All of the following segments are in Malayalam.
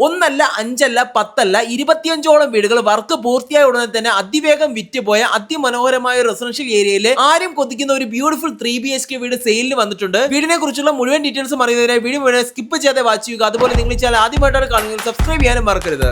ഒന്നല്ല, അഞ്ചല്ല, 10 അല്ല, 25ഓളം വീടുകൾ വർക്ക് പൂർത്തിയായ ഉടനെ തന്നെ അതിവേഗം വിറ്റുപോയ അതിമനോഹരമായ റെസിഡൻഷ്യൽ ഏരിയയിലെ ആരും കൊതിക്കുന്ന ഒരു ബ്യൂട്ടിഫുൾ 3BHK വീട് സെയിലിന് വന്നിട്ടുണ്ട്. വീടിനെ കുറിച്ചുള്ള മുഴുവൻ ഡീറ്റെയിൽസും അറിയുന്നതിനായി വീഡിയോ മുഴുവൻ സ്കിപ്പ് ചെയ്യാതെ വാച്ച് ചെയ്യുക. അതുപോലെ നിങ്ങൾ ഈ ചാനൽ ആദ്യമായിട്ടാണ് കാണുന്നത്, സബ്സ്ക്രൈബ് ചെയ്യാനും മറക്കരുത്.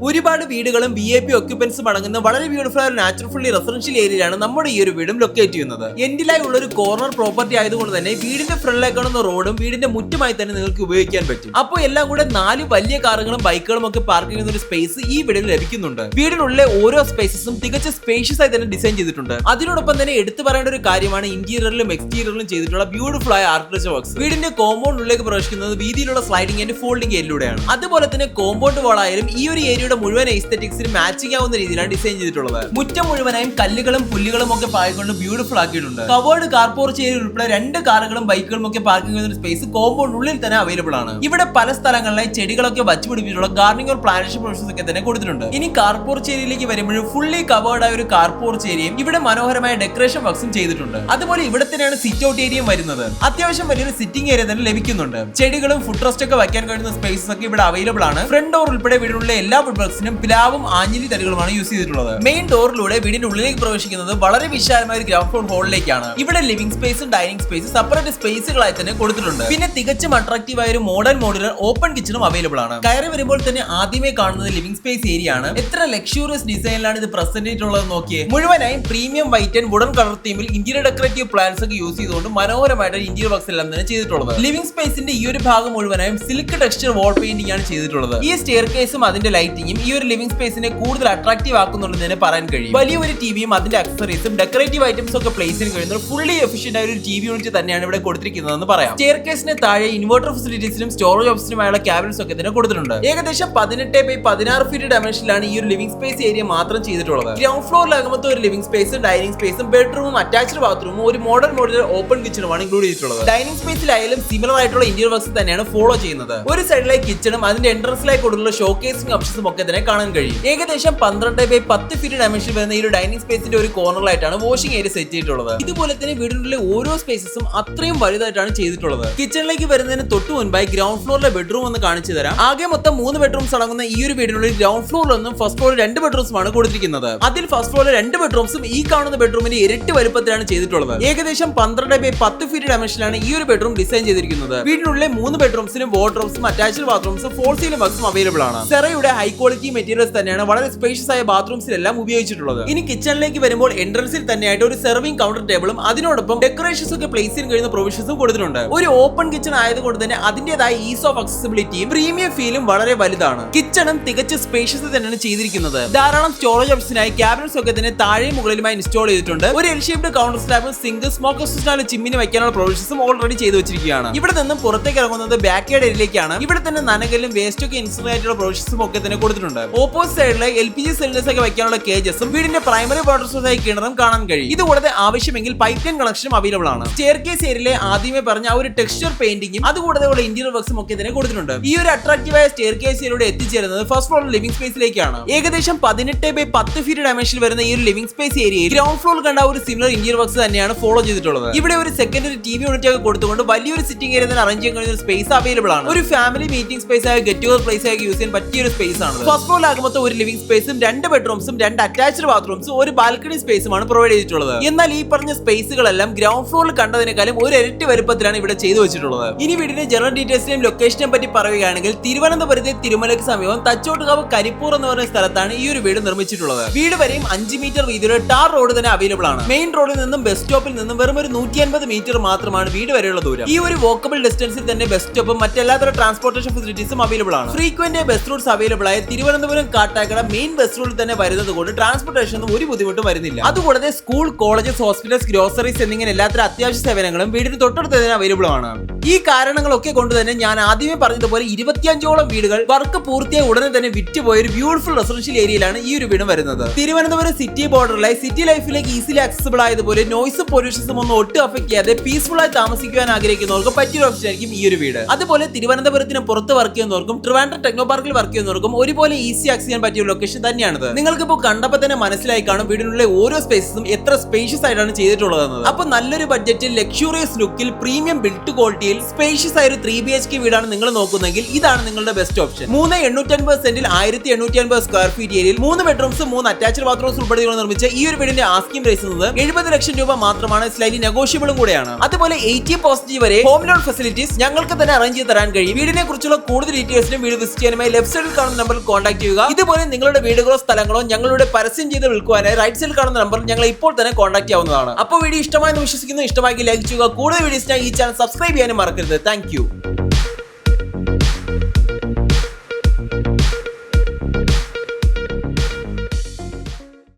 ഒരുപാട് വീടുകളും VIP ഒക്യുപ്പൻസും അടങ്ങുന്ന വളരെ ബ്യൂട്ടിഫുൾ ആയ നാച്ചുറൽ ഫുള്ളി റെസിഡൻഷ്യൽ ഏരിയയിലാണ് നമ്മുടെ ഈ ഒരു വീടും ലൊക്കേറ്റ് ചെയ്യുന്നത്. എൻഡിലായി ഉള്ള ഒരു കോർണർ പ്രോപ്പർട്ടി ആയതുകൊണ്ട് തന്നെ വീടിന്റെ ഫ്രണ്ടിലേക്ക് കാണുന്ന റോഡും വീടിന്റെ മുറ്റുമായി തന്നെ നിങ്ങൾക്ക് ഉപയോഗിക്കാൻ പറ്റും. അപ്പോൾ എല്ലാം കൂടെ 4 വലിയ കാറുകളും ബൈക്കുകളും ഒക്കെ പാർക്ക് ചെയ്യുന്ന ഒരു സ്പേസ് ഈ വീടിൽ ലഭിക്കുന്നുണ്ട്. വീടിനുള്ളിലെ ഓരോ സ്പേസസും തികച്ച സ്പേഷ്യസ് ആയി തന്നെ ഡിസൈൻ ചെയ്തിട്ടുണ്ട്. അതിനോടൊപ്പം തന്നെ എടുത്തു പറയേണ്ട ഒരു കാര്യമാണ് ഇന്റീരിയറിലും എക്സ്റ്റീരിയറിലും ചെയ്തിട്ടുള്ള ബ്യൂട്ടിഫുൾ ആയ ആർക്കിടെക്ചർ വർക്ക്സ്. വീടിന്റെ കോമ്പൗണ്ടിലേക്ക് പ്രവേശിക്കുന്നത് വീതിയിലുള്ള സ്ലൈഡിംഗ് ആൻഡ് ഫോൾഡിംഗ് ഏരിയയിലൂടെയാണ്. അതുപോലെ തന്നെ കോമ്പൗണ്ട് വാൾ ആയാലും ഈ ഒരു ഏരിയയുടെ മുഴുവൻ എസ്തെറ്റിക്സിന് മാച്ചിങ് ആവുന്ന രീതിയിലാണ് ഡിസൈൻ ചെയ്തിട്ടുള്ളത്. മുറ്റം മുഴുവനായും കല്ലുകളും പുല്ലുകളും ഒക്കെ പായിക്കൊണ്ട് ബ്യൂട്ടിഫുൾ ആക്കിയിട്ടുണ്ട്. കവേർഡ് കാർ പോർച്ച് ഏരിയ ഉൾപ്പെടെ 2 കാറുകളും ബൈക്കുകളും ഒക്കെ പാർക്കിംഗ് ചെയ്യുന്ന സ്പേസ് കോമ്പൗണ്ടിനുള്ളിൽ തന്നെ അവൈലബിൾ ആണ്. ഇവിടെ പല സ്ഥലങ്ങളിലായി ചെടികളൊക്കെ വച്ചുപിടിപ്പിച്ചിട്ടുള്ള ഗാർഡനിങ് പ്ലാന്റേഷൻ പ്രൊസസ് ഒക്കെ തന്നെ കൊടുത്തിട്ടുണ്ട്. ഇനി കാർ പോർച്ച് ഏരിയയിലേക്ക് വരുമ്പോഴും ഫുള്ളി കവേർഡ് ആയ ഒരു കാർ പോർച്ച് ഏരിയയും ഇവിടെ മനോഹരമായ ഡെക്കറേഷൻ വർക്ക്സും ചെയ്തിട്ടുണ്ട്. അതുപോലെ ഇവിടെ തന്നെയാണ് സിറ്റ് ഔട്ട് ഏരിയയും വരുന്നത്. അത്യാവശ്യം വലിയൊരു സിറ്റിംഗ് ഏരിയ തന്നെ ലഭിക്കുന്നുണ്ട്. ചെടികളും ഫുഡ് റെസ്റ്റ് ഒക്കെ വയ്ക്കാൻ കഴിയുന്ന സ്പേസസ് ഒക്കെ ഇവിടെ അവൈലബിൾ ആണ്. ഫ്രണ്ട് ഡോർ ഉൾപ്പെടെ വീടിനുള്ള എല്ലാ വുഡ് വർക്ക്സിനും പിലാവും ആഞ്ഞിലി തടികളുമാണ് യൂസ് ചെയ്തിട്ടുള്ളത്. മെയിൻ ഡോറിലൂടെ വീടിന്റെ ഉള്ളിലേക്ക് പ്രവേശിക്കുന്നത് വളരെ വിശാലമായ ഒരു ഗ്രൗണ്ട് ഫ്ലോർ ഹോളിലേക്കാണ്. ഇവിടെ ലിവിംഗ് സ്പേസും ഡൈനിങ് സ്പേസും സെപ്പറേറ്റ് സ്പേസുകളായി തന്നെ കൊടുത്തിട്ടുണ്ട്. പിന്നെ തികച്ചും അട്രാക്റ്റീവ് ആയ ഒരു മോഡേൺ മോഡുലർ ഓപ്പൺ കിച്ചണും അവൈലബിൾ ആണ്. കയറി വരുമ്പോൾ തന്നെ ആദ്യമേ കാണുന്നത് ലിവിംഗ് സ്പേസ് ഏരിയ ആണ്. എത്ര ലക്ഷൂറിയസ് ഡിസൈനിലാണ് ഇത് പ്രസന്റ് ചെയ്തിട്ടുള്ളത് നോക്കിയേ. മുഴുവനായും premium white and wooden colour തീമിൽ ഇന്റീരിയർ ഡെക്കറേറ്റീവ് പ്ലാന്റ്സ് ഒക്കെ യൂസ് ചെയ്തുകൊണ്ട് മനോഹരമായിട്ട് ഇന്റീരിയർ വർക്ക്സ് എല്ലാം തന്നെ ചെയ്തിട്ടുള്ളത്. ലിവിംഗ് സ്പേസിന്റെ ഈ ഒരു ഭാഗം മുഴുവനായും സിൽക്ക് ടെക്സ്ചർ വാൾ പെയിന്റിംഗ് ആണ് ചെയ്തിട്ടുള്ളത്. ഈ സ്റ്റെയർ കേസും അതിന്റെ ലൈറ്റിംഗും ഈ ഒരു ലിവിംഗ് സ്പേസിനെ കൂടുതൽ അട്രാക്റ്റീവ് ആക്കുന്നുണ്ടെന്ന് പറയാൻ കഴിയും. വലിയ ഒരു ടിവിയും അതിന്റെ അക്സസറീസും ഡെക്കറേറ്റീവ് ഐറ്റംസ് ഒക്കെ പ്ലേസ് ചെയ്യാൻ കഴിയുന്ന ഫുള്ളി എഫിഷ്യന്റ് ആയ ഒരു ടിവി യൂണിറ്റ് തന്നെയാണ് ഇവിടെ കൊടുത്തിരിക്കുന്നതെന്ന് പറയാം. സ്റ്റെയർ കേസിന് താഴെ ഇൻവെർട്ടർ ഫെസിലിറ്റീസിനും സ്റ്റോറേജ് ഓപ്ഷനുമായുള്ള ക്യാബിനറ്റ്സ് ഒക്കെ തന്നെ കൊടുത്തിട്ടുണ്ട്. ഏകദേശം 18x16 ഫീറ്റ് ഡയമെൻഷനിലാണ് ഈ ഒരു ലിവിംഗ് സ്പേസ് ഏരിയ മാത്രം ചെയ്തിട്ടുള്ളത്. ഗ്രൗണ്ട് ഫ്ലോറിലാകുമ്പോൾ ഒരു ലിവിംഗ് സ്പേസും ഡൈനിങ് സ്പേസും ബെഡ്റൂമും അറ്റാച്ച്ഡ് ബാത്റൂമും ഒരു മോഡേൺ മോഡുലർ ഓപ്പൺ കിച്ചണുമാണ് ഇൻക്ലൂഡ് ചെയ്തിട്ടുള്ളത്. ഡൈനിങ് സ്പേസിലായാലും സിമിലർ ആയിട്ടുള്ള ഇന്റീരിയർ വർക്ക്സ് തന്നെയാണ് ഫോളോ ചെയ്യുന്നത്. ഒരു സൈഡിലായി കിച്ചണും അതിന്റെ എൻട്രൻസിലായി കൊടുത്തുള്ള ഷോക്കേസിംഗ് ഓപ്ഷൻസും ഒക്കെ തന്നെ കാണാൻ കഴിയും. ഏകദേശം 12x10 ഫീറ്റ് ഡയമെൻഷൻ വരുന്ന ഈ ഒരു ഡൈനിങ് സ്പേസിന്റെ ഒരു കോർണറിലായിട്ടാണ് വാഷിംഗ് ഏരിയ സെറ്റ് ചെയ്തിട്ടുള്ളത്. ഇതുപോലെ തന്നെ വീടിനുള്ളിലെ ഓരോ സ്പേസസും അത്രയും വലുതായിട്ടാണ് ചെയ്തിട്ടുള്ളത്. കിച്ചണിലേക്ക് വരുന്നതിന് തൊട്ട് മുൻപായി ഗ്രൗണ്ട് ഫ്ലോറിലെ ബെഡ്റൂം ഒന്ന് കാണിച്ചു തരാം. ആകെ മൊത്തം 3 ബെഡ്റൂംസ് അടങ്ങുന്ന ഈ ഒരു വീടിനുള്ളിൽ ഗ്രൗണ്ട് ഫ്ലോറിലൊന്നും ഫസ്റ്റ് ഫ്ലോറിൽ 2 ബെഡ്റൂംസുമാണ് കൊടുത്തിരിക്കുന്നത്. അതിൽ ഫസ്റ്റ് ഫ്ലോറിലെ 2 ബെഡ്റൂംസും ഈ കാണുന്ന ബെഡ്റൂമിന്റെ ഇരട്ടി വലുപ്പത്തിലാണ് ചെയ്തിട്ടുള്ളത്. ഏകദേശം 12x10 ഫീറ്റ് ഡയമെൻഷനിലാണ് ഈ ഒരു ബെഡ്റൂം ഡിസൈൻ ചെയ്തിരിക്കുന്നത്. വീടിനുള്ളിലെ 3 ബെഡ്റൂംസിനും വാർഡ്രോബ്സും അറ്റാച്ച്ഡ് ബാത്റൂംസും ഫോൾ സീലിംഗ് വർക്ക്സും അവൈലബിൾ ആണ്. സെറയുടെ ഹൈ ക്വാളിറ്റി മെറ്റീരിയൽസ് തന്നെയാണ് വളരെ സ്പേഷ്യസ് ആയ ബാത്റൂംസിലെല്ലാം ഉപയോഗിച്ചിട്ടുള്ളത്. ഇനി കിച്ചണിലേക്ക് വരുമ്പോൾ എൻട്രൻസിൽ തന്നെയായിട്ട് ഒരു സെർവിംഗ് കൗണ്ടർ ടേബിളും അതിനോടൊപ്പം ഡെക്കറേഷൻസ് ഒക്കെ പ്ലേസ് ചെയ്യാൻ കഴിയുന്ന പ്രൊവിഷൻസും കൊടുത്തിട്ടുണ്ട്. ഒരു ഓപ്പൺ കിച്ചൺ ആയതുകൊണ്ട് തന്നെ അതിന്റേതായ ഈസ് ഓഫ് അക്സസിബിലിറ്റിയും പ്രീമിയം ഫീലും വളരെ വലുതാണ്. കിച്ചണും തികച്ച സ്പേഷ്യസ് തന്നെയാണ് ചെയ്തിരിക്കുന്നത്. ധാരാളം സ്റ്റോറേജ് ഓപ്ഷനായി ക്യാബിനറ്റ്സ് ഒക്കെ തന്നെ താഴെയും മുകളിലുമായി ഇൻസ്റ്റാൾ ചെയ്തിട്ടുണ്ട്. ഒരു എൽ ഷേപ്ഡ് കൗണ്ടർ സ്ലാബും സിങ്ക് സ്മോക്ക് അസിസ്റ്റന്റ് ചിമ്മിനി വയ്ക്കാനുള്ള പ്രൊവിഷൻസും ഓൾറെഡി ചെയ്തു വെച്ചിരിക്കുകയാണ്. ഇവിടെ നിന്നും പുറത്തേക്ക് ഇറങ്ങുന്നത് ബാക്ക് യാർഡ് ഏരിയയിലേക്കാണ്. ഇവിടെ തന്നെ നനകലും വേസ്റ്റ് ഒക്കെ ഇൻസ്റ്റോൾ ആയിട്ടുള്ള പ്രൊവിഷൻസും ഒക്കെ തന്നെ കൊടുത്തിട്ടുണ്ട്. ഓപ്പോസിറ്റ് സൈഡിലെ LPG സിലിണ്ടേഴ്സ് ഒക്കെ വയ്ക്കാനുള്ള കേജസും വീടിന്റെ പ്രൈമറി വാട്ടർ സോഴ്സ് ആയി കിണറും കാണാൻ കഴിയും. ഇതുകൂടാതെ ആവശ്യമെങ്കിൽ പൈപ്പ് ലൈൻ കണക്ഷനും അവൈലബിൾ ആണ്. സ്റ്റെയർ കേസ് ഏരിയയിലെ ആദ്യമേ പറഞ്ഞ ആ ഒരു ടെക്സ്ചർ പെയിന്റിംഗും അതുകൂടാതെ ഉള്ള ഇന്റീരിയർ വർക്ക്സും ഒക്കെ തന്നെ കൊടുത്തിട്ടുണ്ട്. ഈ ഒരു അട്രാക്റ്റീവായ സ്റ്റെയർ കേസ് ഏരിയയിലൂടെ എത്തിച്ചേരുന്നത് ഫസ്റ്റ് ഫ്ലോർ ലിവിംഗ് സ്പേസിലേക്കാണ്. ഏകദേശം 18x10 ഫീറ്റ് ഡയമെൻഷനിൽ വരുന്ന ഈ ഒരു ലിവിംഗ് സ്പേസ് ഏരിയയിൽ ഗ്രൗണ്ട് ഫ്ലോറിൽ കണ്ട ഒരു സിമിലർ ഇന്റീരിയർ വർക്ക്സ് തന്നെയാണ് ഫോളോ ചെയ്തിട്ടുള്ളത്. ഇവിടെ ഒരു സെക്കൻഡറി ടിവി യൂണിറ്റ് ഒക്കെ കൊടുത്തുകൊണ്ട് വലിയൊരു സിറ്റിംഗ് ഏരിയ തന്നെ അറേഞ്ച് ചെയ്യാൻ കഴിയുന്ന ഒരു സ്പേസ് അവൈലബിൾ ആണ്. ഒരു ഫാമിലി മീറ്റിംഗ് സ്പേസ് ആയ ഗെറ്റ് ടുഗദർ പ്ലേസ് ആയി യൂസ് ചെയ്യാൻ പറ്റിയ ഒരു സ്പേസ് ആണ്. ഫസ്റ്റ് ഫ്ലോറിലാകുമ്പോൾ ഒരു ലിവിംഗ് സ്പേസും 2 ബെഡ്റൂംസും 2 അറ്റാച്ച്ഡ് ബാത്റൂംസും ഒരു ബാൽക്കണി സ്പേസുമാണ് പ്രൊവൈഡ് ചെയ്തിട്ടുള്ളത്. എന്നാൽ ഈ പറഞ്ഞ സ്പേസുകളെല്ലാം ഗ്രൗണ്ട് ഫ്ലോറിൽ കണ്ടതിനേക്കാളും ഒരു ഇരട്ടി വലുപ്പത്തിലാണ് ഇവിടെ ചെയ്തു വെച്ചിട്ടുള്ളത്. ഇനി വീടിന്റെ ജനറൽ ഡീറ്റെയിൽസിനെയും ലൊക്കേഷനെയും പറ്റി പറയുകയാണെങ്കിൽ തിരുവനന്തപുരത്തെ തിരുമലയ്ക്ക് സമീപം തച്ചോട്ടുകാവ് കരിപ്പൂർ എന്ന് പറയുന്ന സ്ഥലത്താണ് ഈ ഒരു വീട് നിർമ്മിച്ചിട്ടുള്ളത്. വീട് വരെയും 5 മീറ്റർ വീതിയുടെ ടാർ റോഡ് തന്നെ അവൈലബിൾ ആണ്. മെയിൻ റോഡിൽ നിന്നും ബസ് സ്റ്റോപ്പിൽ നിന്നും വെറും ഒരു 150 മീറ്റർ മാത്രമാണ് വീട് വരെയുള്ള ദൂരം. ഈ ഒരു വോക്കബിൾ ഡിസ്റ്റൻസിൽ തന്നെ ബസ് സ്റ്റോപ്പും മറ്റെല്ലാത്തര ട്രാൻസ്പോർട്ടേഷൻ ഫെസിലിറ്റീസും അവൈലബിൾ ആണ്. ഫ്രീക്വന്റ് ബസ് റൂട്ട്സ് അവൈലബിൾ ആയ തിരുവനന്തപുരം കാട്ടാക്കട മെയിൻ ബസ് റൂട്ടിൽ തന്നെ വരുന്നത് കൊണ്ട് ട്രാൻസ്പോർട്ടേഷനും ഒരു ബുദ്ധിമുട്ടും വരുന്നില്ല. അതുകൂടാതെ സ്കൂൾ, കോളേജസ്, ഹോസ്പിറ്റൽസ്, ഗ്രോസറീസ് എന്നിങ്ങനെ എല്ലാത്തരം അത്യാവശ്യ സേവനങ്ങളും വീടിന് തൊട്ടടുത്ത് തന്നെ അവൈലബിൾ ആണ്. ഈ കാരണങ്ങളൊക്കെ കൊണ്ട് തന്നെ ഞാൻ ആദ്യമേ പറഞ്ഞതുപോലെ 25ഓളം വീടുകൾ വർക്ക് പൂർത്തിയായ ഉടനെ തന്നെ വിറ്റുപോയ ഒരു ബ്യൂട്ടിഫുൾ റെസിഡൻഷ്യൽ ഏരിയയിലാണ് ഈ ഒരു വീടും വരുന്നത്. തിരുവനന്തപുരം സിറ്റി ബോർഡറിലായി സിറ്റി ലൈഫിലേക്ക് ഈസിലി ആക്സസിബിൾ ആയതുപോലെ നോയ്സും പൊല്യൂഷൻസും ഒന്നും ഒട്ടും അഫക്ട് ചെയ്യാതെ പീസ്ഫുൾ ആയി താമസിക്കുവാൻ ആഗ്രഹിക്കുന്നവർക്ക് പറ്റിയൊരു ഓപ്ഷൻ ആയിരിക്കും ഈ ഒരു വീട്. അതുപോലെ തിരുവനന്തപുരത്തിന് പുറത്ത് വർക്ക് ചെയ്യുന്നവർക്കും ട്രിവാൻഡ്രം ടെക്നോ പാർക്കിൽ വർക്ക് ചെയ്യുന്നവർക്കും ഒരുപോലെ ഈസി ആക്സസ് ചെയ്യാൻ പറ്റിയ ലൊക്കേഷൻ തന്നെയാണിത്. നിങ്ങൾക്ക് ഇപ്പോൾ കണ്ടപ്പോൾ തന്നെ മനസ്സിലായി കാണും വീടിനുള്ള ഓരോ സ്പേസസും എത്ര സ്പേഷ്യസ് ആയിട്ടാണ് ചെയ്തിട്ടുള്ളത്. അപ്പോൾ നല്ലൊരു ബഡ്ജറ്റിൽ ലക്ഷൂറിയസ് ലുക്കിൽ പ്രീമിയം ബിൽഡ് ക്വാളിറ്റിയിൽ ഏരിയയിൽ സ്പേഷ്യസ് ആയ ഒരു 3BHK വീടാണ് നിങ്ങൾ നോക്കുന്നതെങ്കിൽ ഇതാണ് നിങ്ങളുടെ ബെസ്റ്റ് ഓപ്ഷൻ. 3,850 സെന്റിൽ 1,850 സ്ക്വയർ ഫീറ്റ് ഏരിയയിൽ 3 ബെഡ്റൂംസ് 3 അറ്റാച്ച്ഡ് ബാത്റൂംസ് ഉൾപ്പെടെ നിർമ്മിച്ച ഈ ഒരു വീടിന്റെ ആസ്കിംഗ് പ്രൈസ് 70 ലക്ഷം രൂപ മാത്രമാണ്. സ്ലൈറ്റ്ലി നെഗോഷ്യബിളും കൂടെയാണ്. അതുപോലെ 80% വരെ ഹോം ലോൺ ഫെസിലിറ്റീസ് ഞങ്ങൾക്ക് തന്നെ അറേഞ്ച് ചെയ്ത് തരാൻ കഴിയും. വീടിനെ കുറിച്ചുള്ള കൂടുതൽ ഡീറ്റെയിൽസിനും വീട് വിസിറ്റ് ചെയ്യാനുമായി ലെഫ്റ്റ് സൈഡിൽ കാണുന്ന നമ്പറിൽ കോൺടാക്ട് ചെയ്യുക. ഇതുപോലെ നിങ്ങളുടെ വീടുകളോ സ്ഥലങ്ങളോ ഞങ്ങളുടെ പരസ്യം ചെയ്ത് വിൽക്കുവാനായി റൈറ്റ് സൈഡിൽ കാണുന്ന നമ്പറിൽ ഞങ്ങൾ ഇപ്പോൾ തന്നെ കോൺടാക്ട് ചെയ്യാവുന്നതാണ്. അപ്പോൾ വീഡിയോ ഇഷ്ടമായെന്ന് വിശ്വസിക്കുന്നു. ഇഷ്ടമായി ലൈക്ക് ചെയ്യുക. കൂടുതൽ വീഡിയോസിനായി ഈ ചാനൽ സബ്സ്ക്രൈബ് ചെയ്യാനും മറക്കരുത്. താങ്ക്